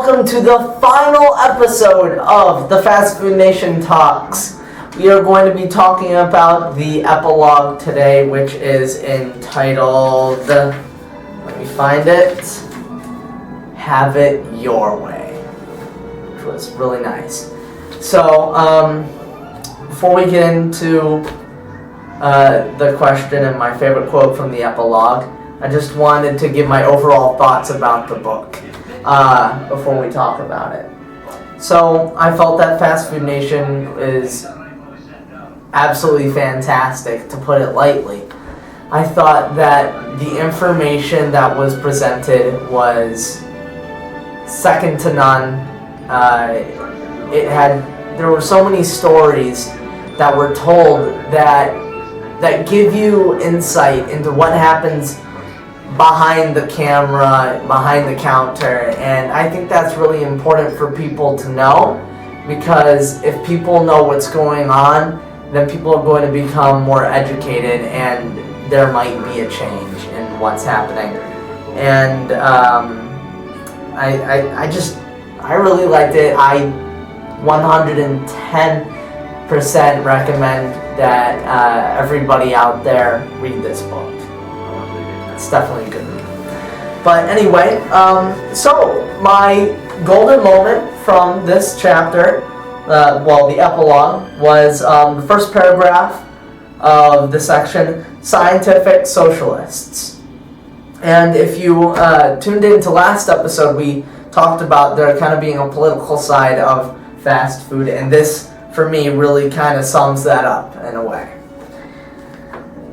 welcome to the final episode of the Fast Food Nation Talks. We are going to be talking about the epilogue today, which is entitled, let me find it, Have It Your Way, which was really nice. So, before we get into the question and my favorite quote from the epilogue, I just wanted to give my overall thoughts about the book before we talk about it. So I felt that Fast Food Nation is absolutely fantastic, to put it lightly. I thought that the information that was presented was second to none. There were so many stories that were told that give you insight into what happens behind the camera, behind the counter, and I think that's really important for people to know, because if people know what's going on, then people are going to become more educated and there might be a change in what's happening. And I really liked it. I 110% recommend that everybody out there read this book. It's definitely a good read. But anyway, so my golden moment from this chapter, the epilogue, was the first paragraph of the section, Scientific Socialists. And if you tuned into last episode, we talked about there kind of being a political side of fast food, and this, for me, really kind of sums that up in a way.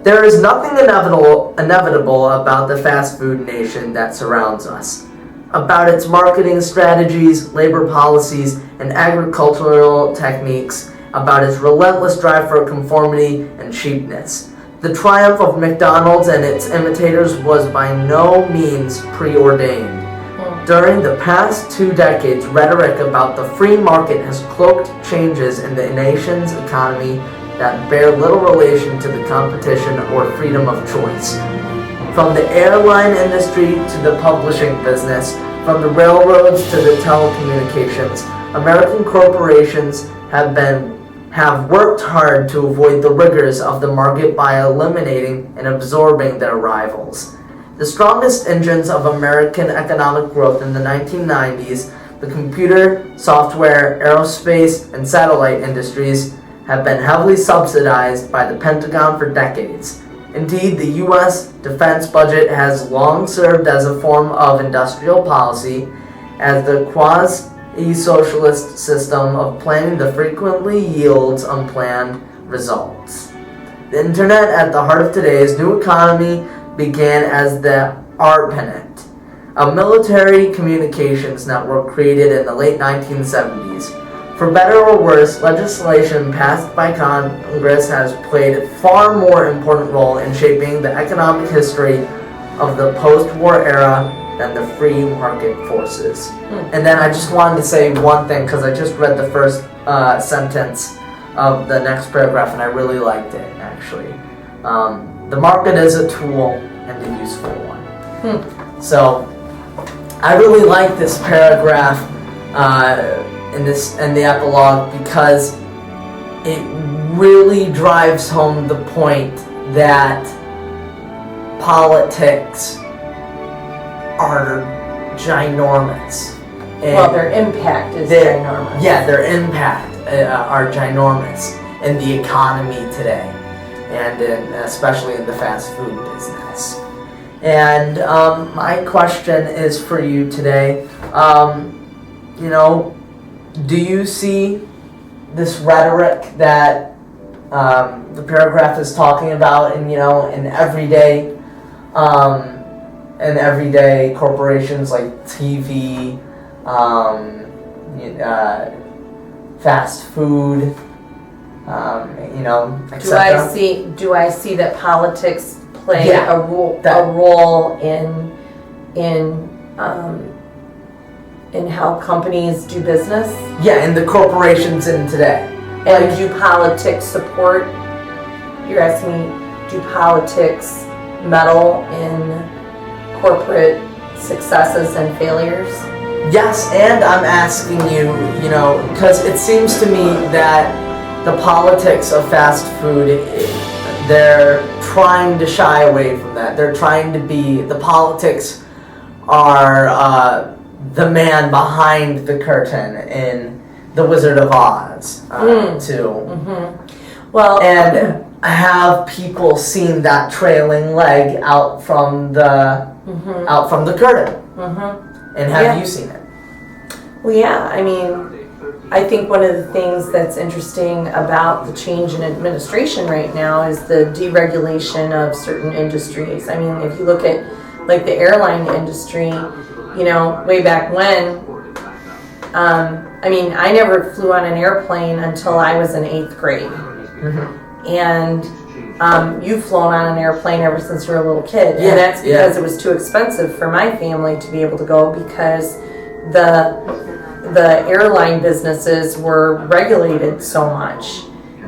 There is nothing inevitable about the fast food nation that surrounds us, about its marketing strategies, labor policies, and agricultural techniques, about its relentless drive for conformity and cheapness. The triumph of McDonald's and its imitators was by no means preordained. During the past 2 decades, rhetoric about the free market has cloaked changes in the nation's economy that bear little relation to the competition or freedom of choice. From the airline industry to the publishing business, from the railroads to the telecommunications, American corporations have worked hard to avoid the rigors of the market by eliminating and absorbing their rivals. The strongest engines of American economic growth in the 1990s, the computer, software, aerospace, and satellite industries, have been heavily subsidized by the Pentagon for decades. Indeed, the U.S. defense budget has long served as a form of industrial policy, as the quasi-socialist system of planning that frequently yields unplanned results. The Internet, at the heart of today's new economy, began as the ARPANET, a military communications network created in the late 1970s. For better or worse, legislation passed by Congress has played a far more important role in shaping the economic history of the post-war era than the free market forces. And then I just wanted to say one thing, because I just read the first sentence of the next paragraph, and I really liked it, actually. The market is a tool and a useful one. So I really like this paragraph in the epilogue, because it really drives home the point that politics are ginormous. Well, their impact is ginormous. Yeah, their impact are ginormous in the economy today, and especially in the fast food business. And my question is for you today. Do you see this rhetoric that the paragraph is talking about in everyday corporations like TV, fast food, etc.? Do I see that politics play a role in how companies do business? Yeah, in the corporations in today. And do politics support? You're asking me, do politics meddle in corporate successes and failures? Yes, and I'm asking you, because it seems to me that the politics of fast food, they're trying to shy away from that. They're trying to be, the politics are the man behind the curtain in The Wizard of Oz, too. Mm-hmm. Well, and have people seen that trailing leg out from the curtain? Mm-hmm. And have you seen it? Well, yeah. I mean, I think one of the things that's interesting about the change in administration right now is the deregulation of certain industries. I mean, if you look at like the airline industry, way back when, I mean, I never flew on an airplane until I was in 8th grade. Mm-hmm. And you've flown on an airplane ever since you were a little kid. Yeah, and that's because it was too expensive for my family to be able to go, because the airline businesses were regulated so much,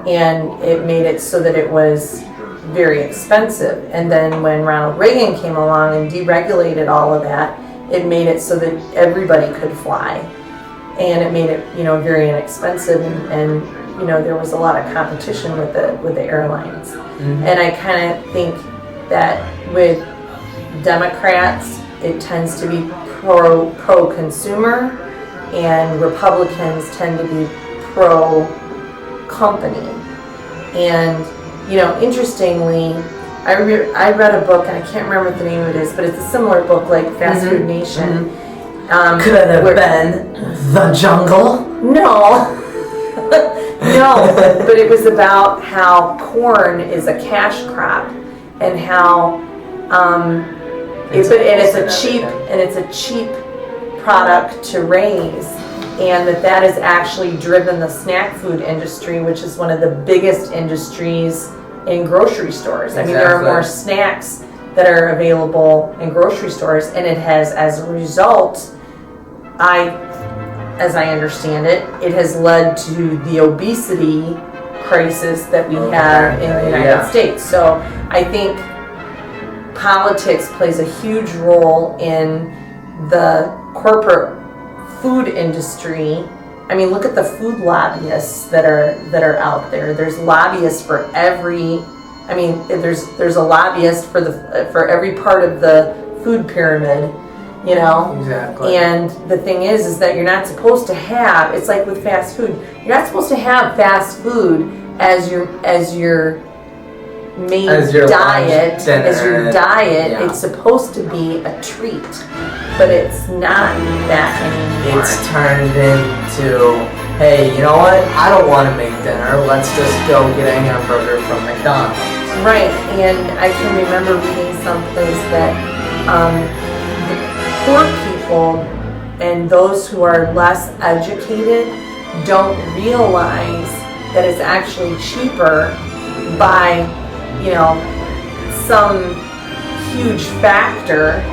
and it made it so that it was very expensive. And then when Ronald Reagan came along and deregulated all of that, it made it so that everybody could fly, and it made it very inexpensive, and there was a lot of competition with the airlines. Mm-hmm. And I kind of think that with Democrats, it tends to be pro-consumer, and Republicans tend to be pro-company. And interestingly, I read a book, and I can't remember what the name of it is, but it's a similar book like Fast Food Nation. Mm-hmm. Could it have been The Jungle? No. No, but it was about how corn is a cash crop, and how it's a cheap product to raise, and that has actually driven the snack food industry, which is one of the biggest industries in grocery stores. I mean, there are more snacks that are available in grocery stores, and it has, as a result, as I understand it, it has led to the obesity crisis that we have in the United States. So I think politics plays a huge role in the corporate food industry. I mean, look at the food lobbyists that are out there. There's lobbyists for every. I mean, there's a lobbyist for every part of the food pyramid. Exactly. And the thing is that you're not supposed to have. It's like with fast food. You're not supposed to have fast food as your main diet. As your diet, Yeah. It's supposed to be a treat, but it's not that anymore. It's turned into, hey, you know what? I don't want to make dinner. Let's just go get a hamburger from McDonald's. Right, and I can remember reading someplace that poor people and those who are less educated don't realize that it's actually cheaper by, some huge factor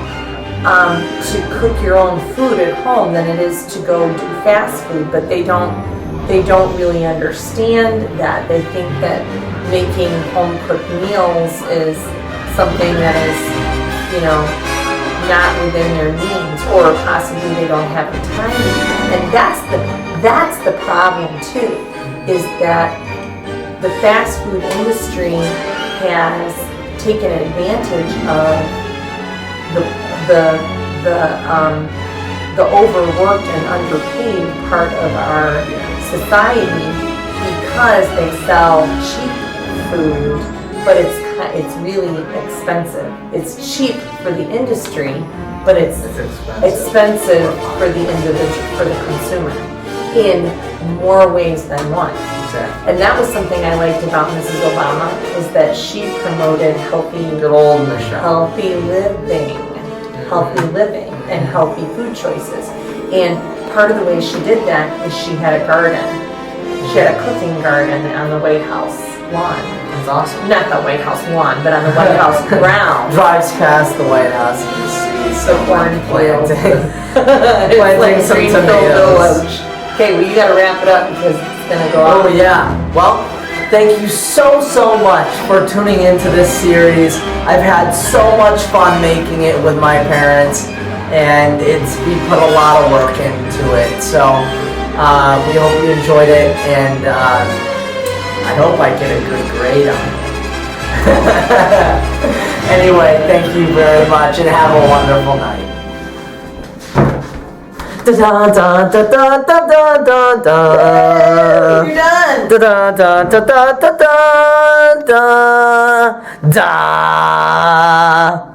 to cook your own food at home than it is to go do fast food. But they don't really understand that. They think that making home cooked meals is something that is, not within their means, or possibly they don't have the time. And that's the problem too, is that the fast food industry has taken advantage of the overworked and underpaid part of our society, because they sell cheap food, but it's really expensive. It's cheap for the industry, but it's expensive for the individual, for the consumer, in more ways than one. Exactly. And that was something I liked about Mrs. Obama, is that she promoted healthy living and healthy food choices. And part of the way she did that is she had a garden. She had a cooking garden on the White House lawn. That's awesome. Not the White House lawn, but on the White House ground. Drives past the White House and you see The cornfield. planting some tomatoes. Okay, well, you gotta wrap it up because it's gonna go on. Oh yeah. Well, thank you so much for tuning into this series. I've had so much fun making it with my parents. and we put a lot of work into it. So we hope you enjoyed it, and I hope I get a good grade on it. Anyway, thank you very much, and have a wonderful night. Da da da da da da da da. You're done. Da da da da da da da da.